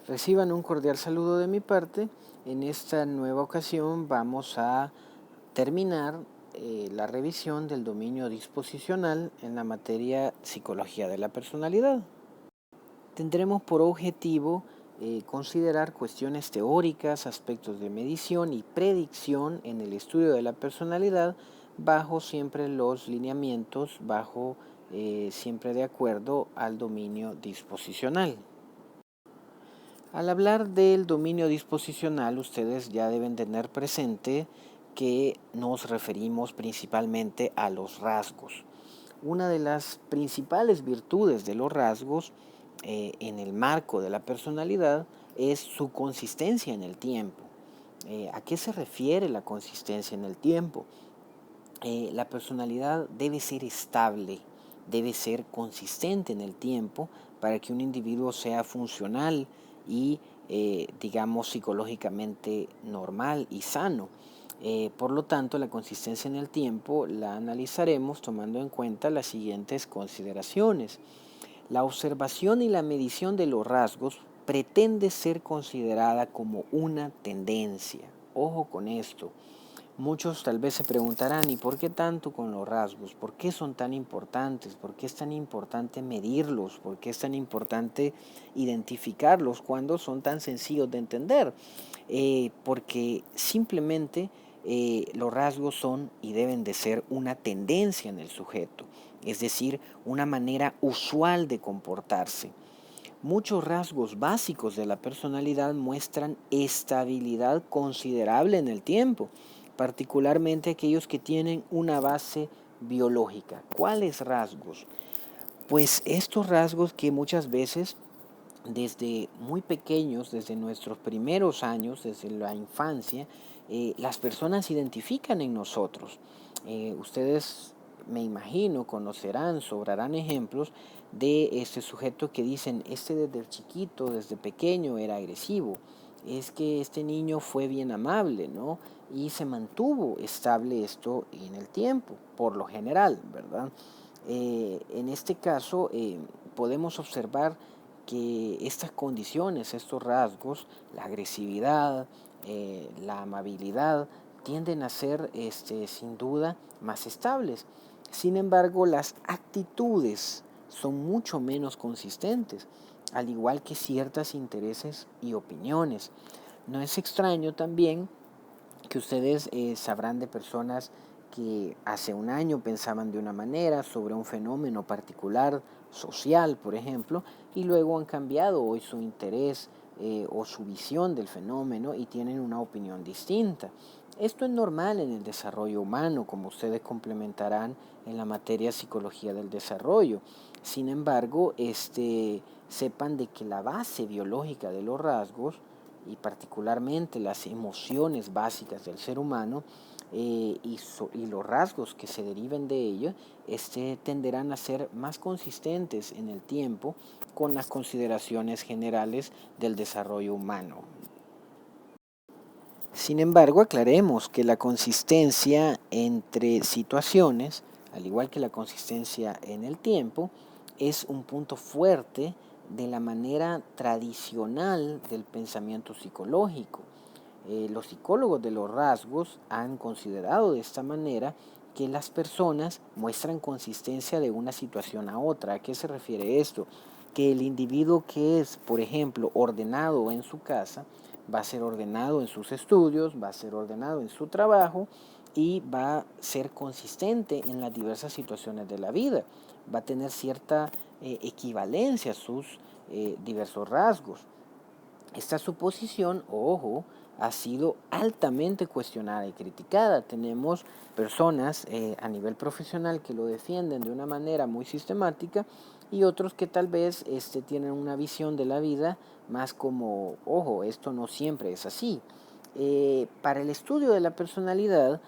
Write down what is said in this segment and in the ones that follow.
Reciban un cordial saludo de mi parte. En esta nueva ocasión vamos a terminar la revisión del dominio disposicional en la materia Psicología de la Personalidad. Tendremos por objetivo considerar cuestiones teóricas, aspectos de medición y predicción en el estudio de la personalidad bajo siempre los lineamientos, siempre de acuerdo al dominio disposicional. Al hablar del dominio disposicional, ustedes ya deben tener presente que nos referimos principalmente a los rasgos. Una de las principales virtudes de los rasgos en el marco de la personalidad es su consistencia en el tiempo. ¿A qué se refiere la consistencia en el tiempo? La personalidad debe ser estable, debe ser consistente en el tiempo para que un individuo sea funcional y, digamos, psicológicamente normal y sano. Por lo tanto, la consistencia en el tiempo la analizaremos tomando en cuenta las siguientes consideraciones. La observación y la medición de los rasgos pretende ser considerada como una tendencia. Ojo con esto. Muchos tal vez se preguntarán, ¿y por qué tanto con los rasgos? ¿Por qué son tan importantes? ¿Por qué es tan importante medirlos? ¿Por qué es tan importante identificarlos cuando son tan sencillos de entender? Porque simplemente los rasgos son y deben de ser una tendencia en el sujeto, es decir, una manera usual de comportarse. Muchos rasgos básicos de la personalidad muestran estabilidad considerable en el tiempo, particularmente aquellos que tienen una base biológica. ¿Cuáles rasgos? Pues estos rasgos que muchas veces desde muy pequeños, desde nuestros primeros años, desde la infancia, las personas identifican en nosotros. Ustedes, me imagino, conocerán, sobrarán ejemplos de este sujeto que dicen, este desde chiquito, desde pequeño era agresivo, es que este niño fue bien amable, ¿no? Y se mantuvo estable esto en el tiempo, por lo general, ¿verdad? En este caso, podemos observar que estas condiciones, estos rasgos, la agresividad, la amabilidad, tienden a ser sin duda más estables. Sin embargo, las actitudes son mucho menos consistentes, al igual que ciertos intereses y opiniones. No es extraño también que ustedes sabrán de personas que hace un año pensaban de una manera sobre un fenómeno particular social, por ejemplo, y luego han cambiado hoy su interés o su visión del fenómeno y tienen una opinión distinta. Esto es normal en el desarrollo humano, como ustedes complementarán en la materia psicología del desarrollo. Sin embargo, sepan de que la base biológica de los rasgos y particularmente las emociones básicas del ser humano y los rasgos que se deriven de ello, tenderán a ser más consistentes en el tiempo con las consideraciones generales del desarrollo humano. Sin embargo, aclaremos que la consistencia entre situaciones, al igual que la consistencia en el tiempo, es un punto fuerte de la manera tradicional del pensamiento psicológico. Los psicólogos de los rasgos han considerado de esta manera que las personas muestran consistencia de una situación a otra. ¿A qué se refiere esto? Que el individuo que es, por ejemplo, ordenado en su casa, va a ser ordenado en sus estudios, va a ser ordenado en su trabajo y va a ser consistente en las diversas situaciones de la vida. Va a tener cierta equivalencia a sus diversos rasgos. Esta suposición, ojo, ha sido altamente cuestionada y criticada. Tenemos personas a nivel profesional que lo defienden de una manera muy sistemática y otros que tal vez tienen una visión de la vida más como, ojo, esto no siempre es así. Para el estudio de la personalidad,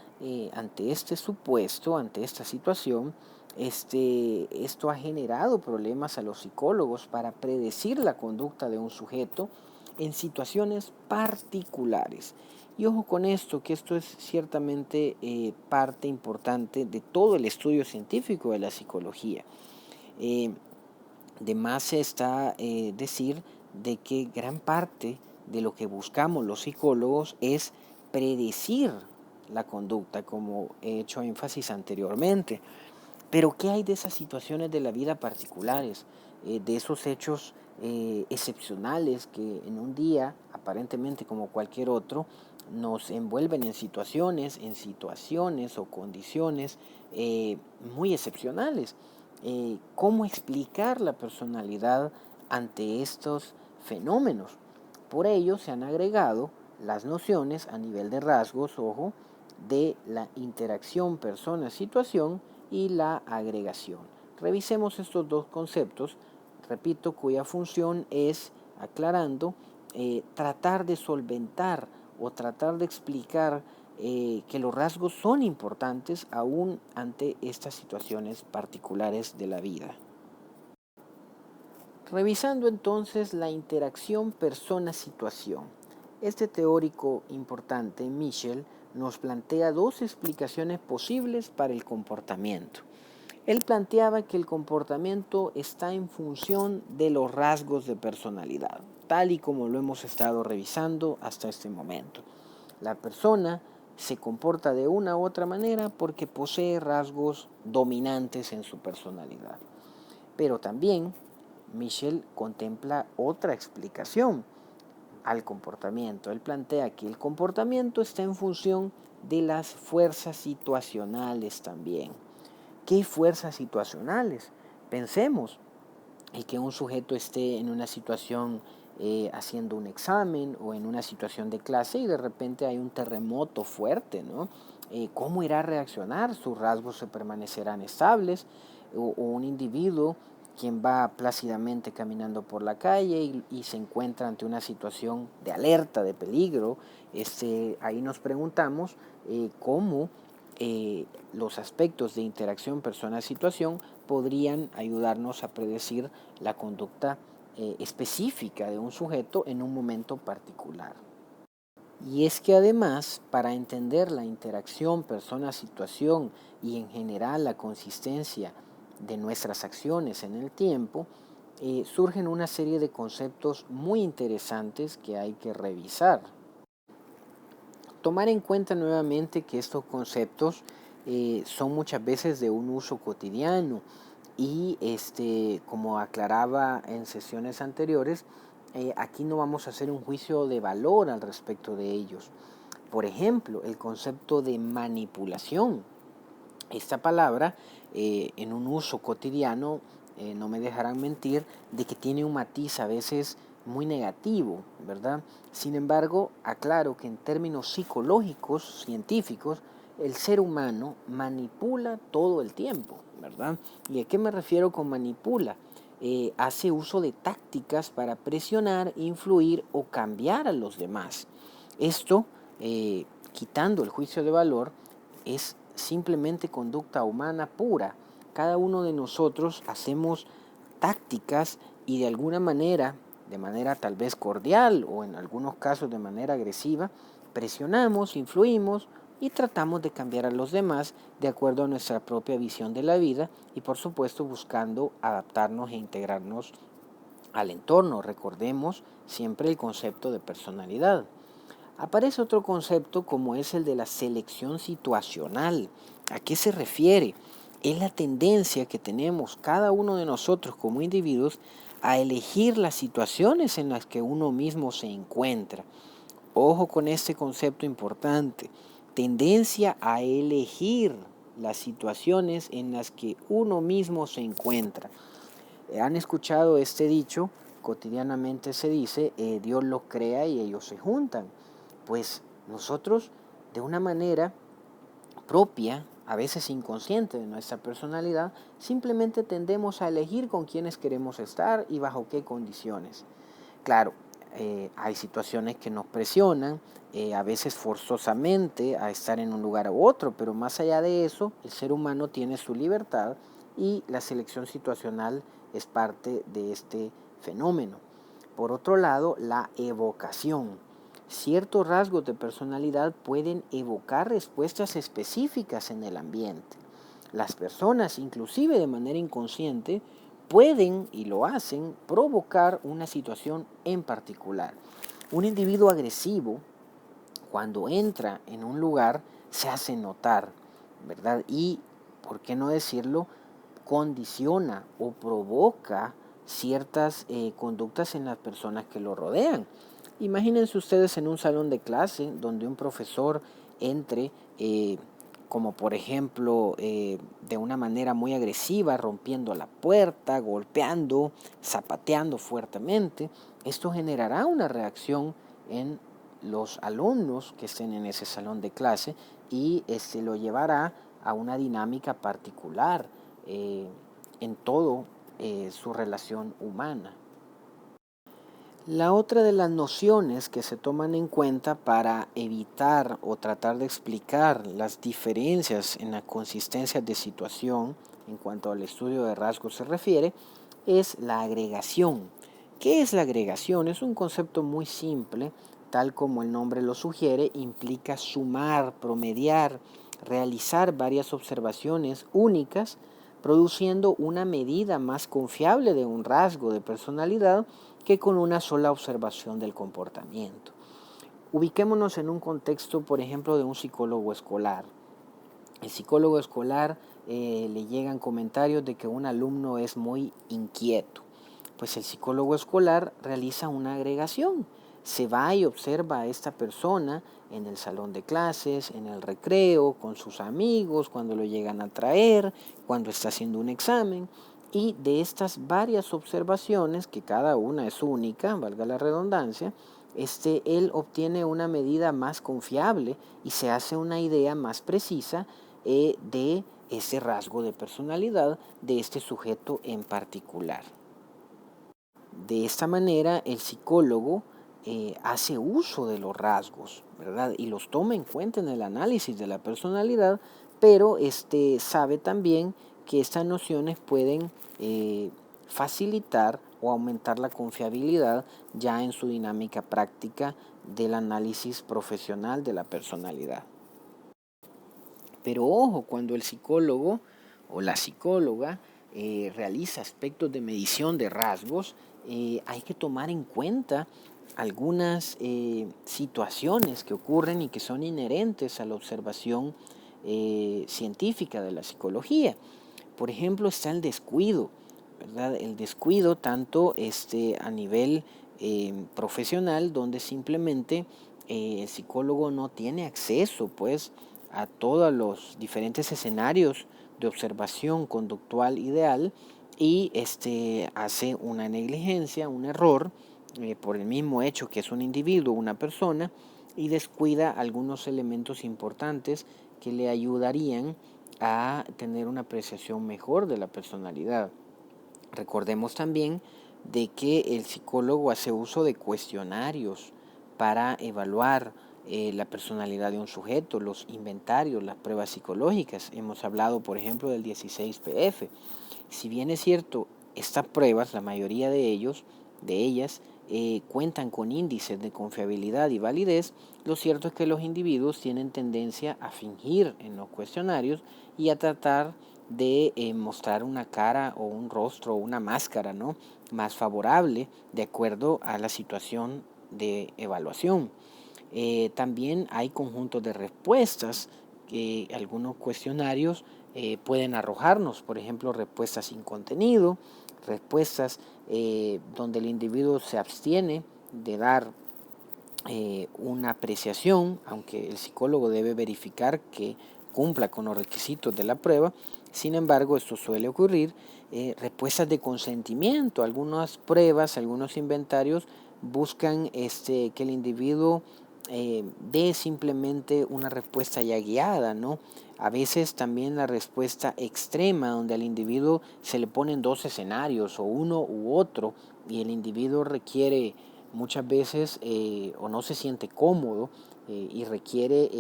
ante este supuesto, ante esta situación, esto ha generado problemas a los psicólogos para predecir la conducta de un sujeto en situaciones particulares. Y ojo con esto, que esto es ciertamente parte importante de todo el estudio científico de la psicología. De más está decir de que gran parte de lo que buscamos los psicólogos es predecir la conducta, como he hecho énfasis anteriormente. Pero ¿qué hay de esas situaciones de la vida particulares, de esos hechos excepcionales que en un día, aparentemente como cualquier otro, nos envuelven en situaciones o condiciones muy excepcionales? ¿Cómo explicar la personalidad ante estos fenómenos? Por ello se han agregado las nociones a nivel de rasgos, ojo, de la interacción persona-situación y la agregación. Revisemos estos dos conceptos, repito, cuya función es, aclarando, tratar de solventar o tratar de explicar que los rasgos son importantes aún ante estas situaciones particulares de la vida. Revisando entonces la interacción persona-situación. Este teórico importante, Michel, nos plantea dos explicaciones posibles para el comportamiento. Él planteaba que el comportamiento está en función de los rasgos de personalidad, tal y como lo hemos estado revisando hasta este momento. La persona se comporta de una u otra manera porque posee rasgos dominantes en su personalidad. Pero también Michel contempla otra explicación al comportamiento. Él plantea que el comportamiento está en función de las fuerzas situacionales también. ¿Qué fuerzas situacionales? Pensemos en que un sujeto esté en una situación haciendo un examen o en una situación de clase y de repente hay un terremoto fuerte, ¿no? ¿Cómo irá a reaccionar? ¿Sus rasgos se permanecerán estables? O un individuo quien va plácidamente caminando por la calle y se encuentra ante una situación de alerta, de peligro, ahí nos preguntamos cómo los aspectos de interacción persona-situación podrían ayudarnos a predecir la conducta específica de un sujeto en un momento particular. Y es que además, para entender la interacción persona-situación y en general la consistencia de nuestras acciones en el tiempo, surgen una serie de conceptos muy interesantes que hay que revisar. Tomar en cuenta nuevamente que estos conceptos son muchas veces de un uso cotidiano y como aclaraba en sesiones anteriores, aquí no vamos a hacer un juicio de valor al respecto de ellos. Por ejemplo, el concepto de manipulación. Esta palabra, en un uso cotidiano, no me dejarán mentir, de que tiene un matiz a veces muy negativo, ¿verdad? Sin embargo, aclaro que en términos psicológicos, científicos, el ser humano manipula todo el tiempo, ¿verdad? ¿Y a qué me refiero con manipula? Hace uso de tácticas para presionar, influir o cambiar a los demás. Esto, quitando el juicio de valor, es simplemente conducta humana pura. Cada uno de nosotros hacemos tácticas y de manera tal vez cordial o en algunos casos de manera agresiva, presionamos, influimos y tratamos de cambiar a los demás de acuerdo a nuestra propia visión de la vida y por supuesto buscando adaptarnos e integrarnos al entorno. Recordemos siempre el concepto de personalidad. Aparece otro concepto como es el de la selección situacional. ¿A qué se refiere? Es la tendencia que tenemos cada uno de nosotros como individuos a elegir las situaciones en las que uno mismo se encuentra. Ojo con este concepto importante. Tendencia a elegir las situaciones en las que uno mismo se encuentra. ¿Han escuchado este dicho? Cotidianamente se dice, Dios los crea y ellos se juntan. Pues nosotros, de una manera propia, a veces inconsciente de nuestra personalidad, simplemente tendemos a elegir con quiénes queremos estar y bajo qué condiciones. Claro, hay situaciones que nos presionan, a veces forzosamente, a estar en un lugar u otro, pero más allá de eso, el ser humano tiene su libertad y la selección situacional es parte de este fenómeno. Por otro lado, la evocación. Ciertos rasgos de personalidad pueden evocar respuestas específicas en el ambiente. Las personas, inclusive de manera inconsciente, pueden, y lo hacen, provocar una situación en particular. Un individuo agresivo, cuando entra en un lugar, se hace notar, ¿verdad? Y, ¿por qué no decirlo?, condiciona o provoca ciertas conductas en las personas que lo rodean. Imagínense ustedes en un salón de clase donde un profesor entre, como por ejemplo, de una manera muy agresiva, rompiendo la puerta, golpeando, zapateando fuertemente. Esto generará una reacción en los alumnos que estén en ese salón de clase y lo llevará a una dinámica particular eh, en todo su relación humana. La otra de las nociones que se toman en cuenta para evitar o tratar de explicar las diferencias en la consistencia de situación en cuanto al estudio de rasgos se refiere es la agregación. ¿Qué es la agregación? Es un concepto muy simple, tal como el nombre lo sugiere, implica sumar, promediar, realizar varias observaciones únicas, produciendo una medida más confiable de un rasgo de personalidad que con una sola observación del comportamiento. Ubiquémonos en un contexto, por ejemplo, de un psicólogo escolar. El psicólogo escolar le llegan comentarios de que un alumno es muy inquieto. Pues el psicólogo escolar realiza una agregación. Se va y observa a esta persona en el salón de clases, en el recreo, con sus amigos, cuando lo llegan a traer, cuando está haciendo un examen. Y de estas varias observaciones, que cada una es única, valga la redundancia, él obtiene una medida más confiable y se hace una idea más precisa de ese rasgo de personalidad de este sujeto en particular. De esta manera, el psicólogo hace uso de los rasgos, ¿verdad? Y los toma en cuenta en el análisis de la personalidad, pero sabe también que estas nociones pueden facilitar o aumentar la confiabilidad ya en su dinámica práctica del análisis profesional de la personalidad. Pero ojo, cuando el psicólogo o la psicóloga realiza aspectos de medición de rasgos, hay que tomar en cuenta algunas situaciones que ocurren y que son inherentes a la observación científica de la psicología. Por ejemplo, está el descuido, ¿verdad? El descuido tanto a nivel profesional, donde simplemente el psicólogo no tiene acceso, pues, a todos los diferentes escenarios de observación conductual ideal y hace una negligencia, un error, por el mismo hecho que es un individuo, una persona, y descuida algunos elementos importantes que le ayudarían a tener una apreciación mejor de la personalidad. Recordemos también de que el psicólogo hace uso de cuestionarios para evaluar la personalidad de un sujeto, los inventarios, las pruebas psicológicas. Hemos hablado, por ejemplo, del 16PF. Si bien es cierto, estas pruebas, la mayoría de ellas, cuentan con índices de confiabilidad y validez, lo cierto es que los individuos tienen tendencia a fingir en los cuestionarios y a tratar de mostrar una cara o un rostro o una máscara, ¿no?, más favorable de acuerdo a la situación de evaluación. También hay conjuntos de respuestas que algunos cuestionarios pueden arrojarnos, por ejemplo, respuestas sin contenido, respuestas donde el individuo se abstiene de dar una apreciación, aunque el psicólogo debe verificar que cumpla con los requisitos de la prueba. Sin embargo, esto suele ocurrir. Respuestas de consentimiento. Algunas pruebas, algunos inventarios buscan que el individuo dé simplemente una respuesta ya guiada, ¿no? A veces también la respuesta extrema, donde al individuo se le ponen dos escenarios, o uno u otro, y el individuo requiere muchas veces o no se siente cómodo y requiere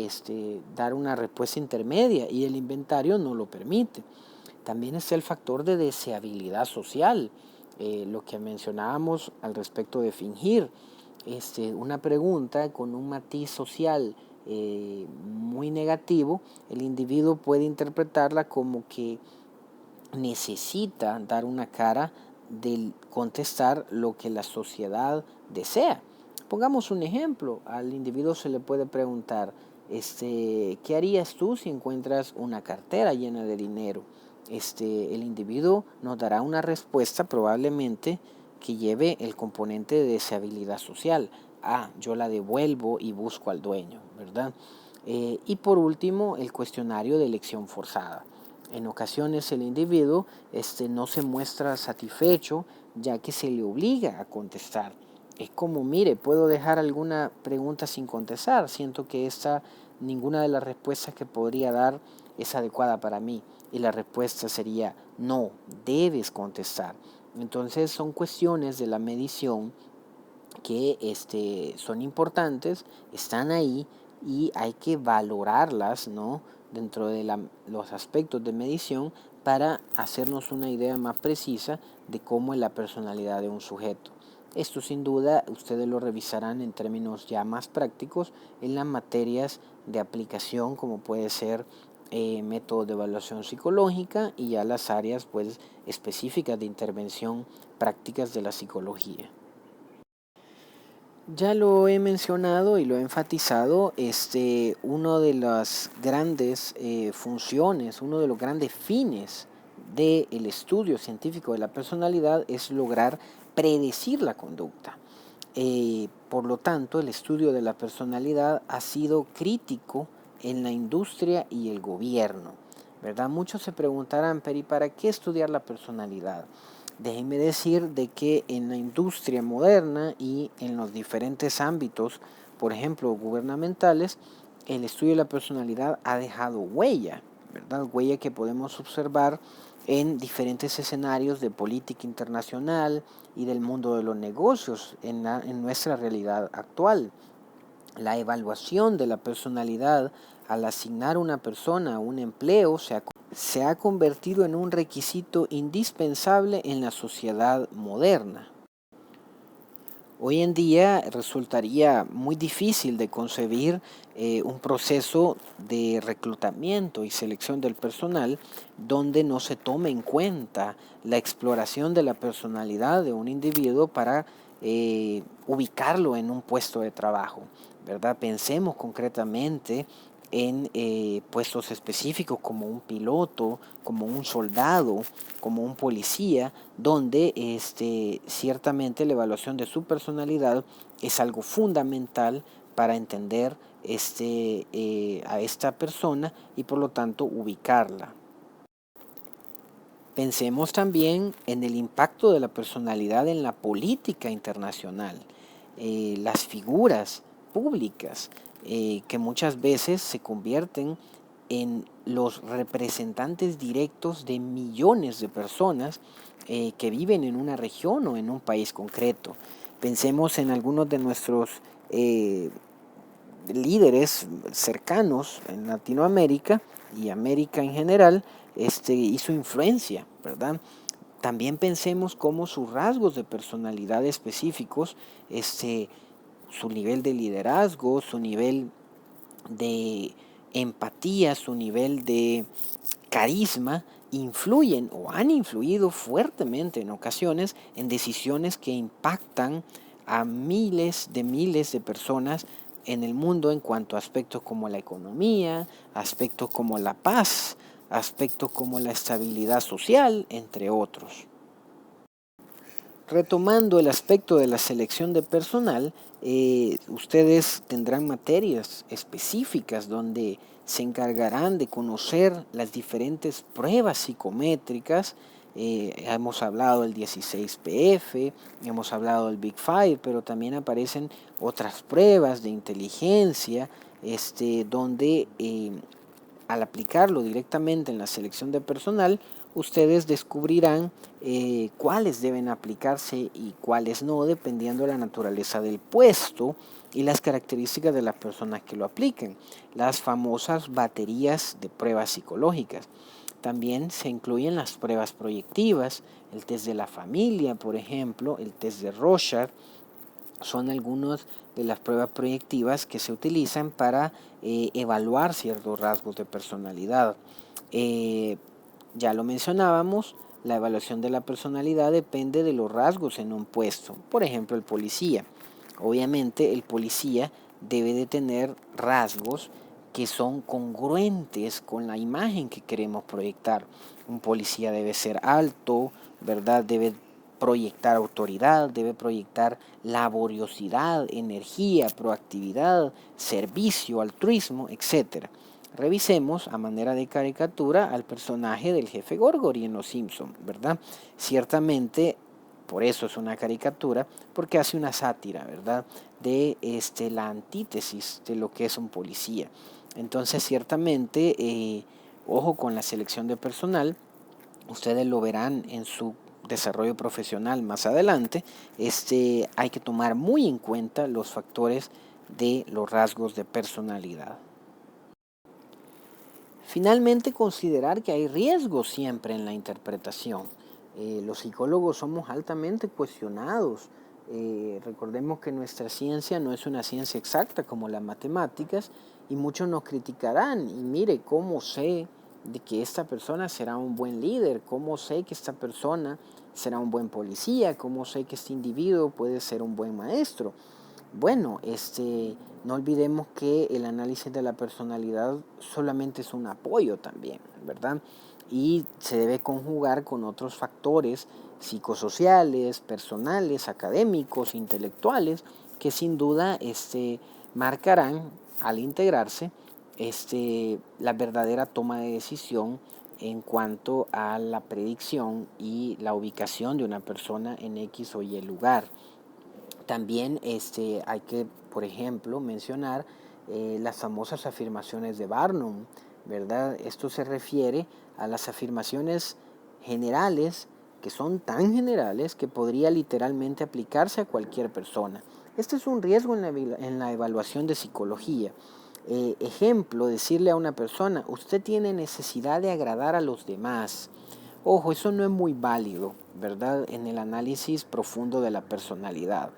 dar una respuesta intermedia y el inventario no lo permite. También está el factor de deseabilidad social, lo que mencionábamos al respecto de fingir. Una pregunta con un matiz social muy negativo, el individuo puede interpretarla como que necesita dar una cara de contestar lo que la sociedad desea. Pongamos un ejemplo, al individuo se le puede preguntar, ¿qué harías tú si encuentras una cartera llena de dinero? El individuo nos dará una respuesta probablemente que lleve el componente de deshabilidad social. Yo la devuelvo y busco al dueño, ¿verdad? Y por último, el cuestionario de elección forzada. En ocasiones el individuo no se muestra satisfecho ya que se le obliga a contestar. Es como, mire, puedo dejar alguna pregunta sin contestar. Siento que ninguna de las respuestas que podría dar es adecuada para mí. Y la respuesta sería, no, debes contestar. Entonces son cuestiones de la medición que son importantes, están ahí y hay que valorarlas, ¿no?, dentro de los aspectos de medición para hacernos una idea más precisa de cómo es la personalidad de un sujeto. Esto sin duda ustedes lo revisarán en términos ya más prácticos en las materias de aplicación como puede ser métodos de evaluación psicológica y ya las áreas pues específicas de intervención prácticas de la psicología. Ya lo he mencionado y lo he enfatizado, uno de las grandes funciones, uno de los grandes fines del estudio científico de la personalidad es lograr predecir la conducta. Por lo tanto, el estudio de la personalidad ha sido crítico en la industria y el gobierno, ¿verdad? Muchos se preguntarán, pero ¿y para qué estudiar la personalidad? Déjenme decir de que en la industria moderna y en los diferentes ámbitos, por ejemplo, gubernamentales, el estudio de la personalidad ha dejado huella, ¿verdad? Huella que podemos observar en diferentes escenarios de política internacional y del mundo de los negocios en nuestra realidad actual. La evaluación de la personalidad al asignar a una persona a un empleo se ha convertido en un requisito indispensable en la sociedad moderna. Hoy en día resultaría muy difícil de concebir un proceso de reclutamiento y selección del personal donde no se tome en cuenta la exploración de la personalidad de un individuo para ubicarlo en un puesto de trabajo, ¿verdad? Pensemos concretamente en puestos específicos como un piloto, como un soldado, como un policía, donde ciertamente la evaluación de su personalidad es algo fundamental para entender a esta persona y por lo tanto ubicarla. Pensemos también en el impacto de la personalidad en la política internacional, las figuras públicas que muchas veces se convierten en los representantes directos de millones de personas que viven en una región o en un país concreto. Pensemos en algunos de nuestros líderes cercanos en Latinoamérica y América en general y su influencia, ¿verdad? También pensemos cómo sus rasgos de personalidad específicos, su nivel de liderazgo, su nivel de empatía, su nivel de carisma, influyen o han influido fuertemente en ocasiones en decisiones que impactan a miles de personas en el mundo en cuanto a aspectos como la economía, aspectos como la paz, aspectos como la estabilidad social, entre otros. Retomando el aspecto de la selección de personal, ustedes tendrán materias específicas donde se encargarán de conocer las diferentes pruebas psicométricas. Hemos hablado del 16PF, hemos hablado del Big Five, pero también aparecen otras pruebas de inteligencia, donde al aplicarlo directamente en la selección de personal, ustedes descubrirán cuáles deben aplicarse y cuáles no, dependiendo de la naturaleza del puesto y las características de las personas que lo apliquen. Las famosas baterías de pruebas psicológicas. También se incluyen las pruebas proyectivas, el test de la familia, por ejemplo, el test de Rorschach. Son algunas de las pruebas proyectivas que se utilizan para evaluar ciertos rasgos de personalidad. ya lo mencionábamos, la evaluación de la personalidad depende de los rasgos en un puesto. Por ejemplo, el policía. Obviamente el policía debe de tener rasgos que son congruentes con la imagen que queremos proyectar. Un policía debe ser alto, ¿verdad? Debe proyectar autoridad, debe proyectar laboriosidad, energía, proactividad, servicio, altruismo, etcétera. Revisemos a manera de caricatura al personaje del jefe Gorgory en Los Simpson, ¿verdad? Ciertamente, por eso es una caricatura, porque hace una sátira, ¿verdad? De la antítesis de lo que es un policía. Entonces, ciertamente, ojo con la selección de personal, ustedes lo verán en su desarrollo profesional más adelante. Hay que tomar muy en cuenta los factores de los rasgos de personalidad. Finalmente, considerar que hay riesgos siempre en la interpretación. Los psicólogos somos altamente cuestionados. Recordemos que nuestra ciencia no es una ciencia exacta como las matemáticas y muchos nos criticarán. Y mire, ¿cómo sé de que esta persona será un buen líder? ¿Cómo sé que esta persona será un buen policía? ¿Cómo sé que este individuo puede ser un buen maestro? Bueno, no olvidemos que el análisis de la personalidad solamente es un apoyo también, ¿verdad? Y se debe conjugar con otros factores psicosociales, personales, académicos, intelectuales, que sin duda marcarán al integrarse la verdadera toma de decisión en cuanto a la predicción y la ubicación de una persona en X o Y lugar. También hay que, por ejemplo, mencionar las famosas afirmaciones de Barnum, ¿verdad? Esto se refiere a las afirmaciones generales que son tan generales que podría literalmente aplicarse a cualquier persona. Este es un riesgo en la evaluación de psicología. Ejemplo, decirle a una persona, usted tiene necesidad de agradar a los demás. Ojo, eso no es muy válido, ¿verdad? En el análisis profundo de la personalidad.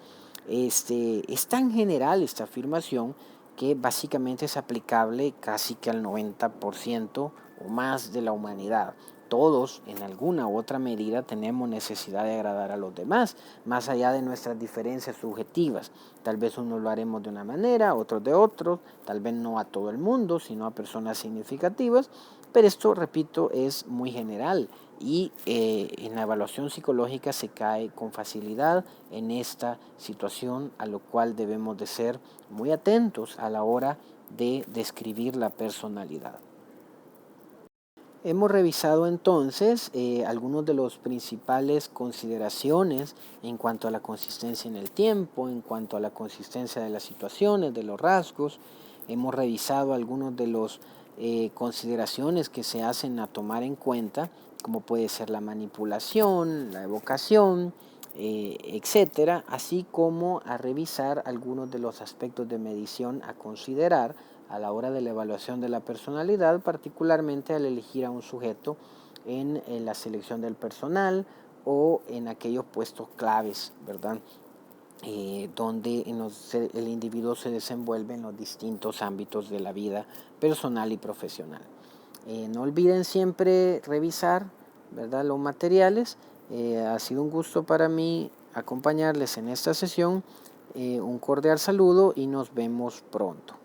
Es tan general esta afirmación que básicamente es aplicable casi que al 90% o más de la humanidad. Todos, en alguna u otra medida, tenemos necesidad de agradar a los demás, más allá de nuestras diferencias subjetivas. Tal vez unos lo haremos de una manera, otros de otro, tal vez no a todo el mundo, sino a personas significativas, pero esto, repito, es muy general y en la evaluación psicológica se cae con facilidad en esta situación, a lo cual debemos de ser muy atentos a la hora de describir la personalidad. Hemos revisado entonces algunos de los principales consideraciones en cuanto a la consistencia en el tiempo, en cuanto a la consistencia de las situaciones, de los rasgos. Hemos revisado algunos de los consideraciones que se hacen a tomar en cuenta, como puede ser la manipulación, la evocación, etcétera, así como a revisar algunos de los aspectos de medición a considerar a la hora de la evaluación de la personalidad, particularmente al elegir a un sujeto en la selección del personal o en aquellos puestos claves, ¿verdad? Donde el individuo se desenvuelve en los distintos ámbitos de la vida personal y profesional. No olviden siempre revisar, ¿verdad?, los materiales. Ha sido un gusto para mí acompañarles en esta sesión. Un cordial saludo y nos vemos pronto.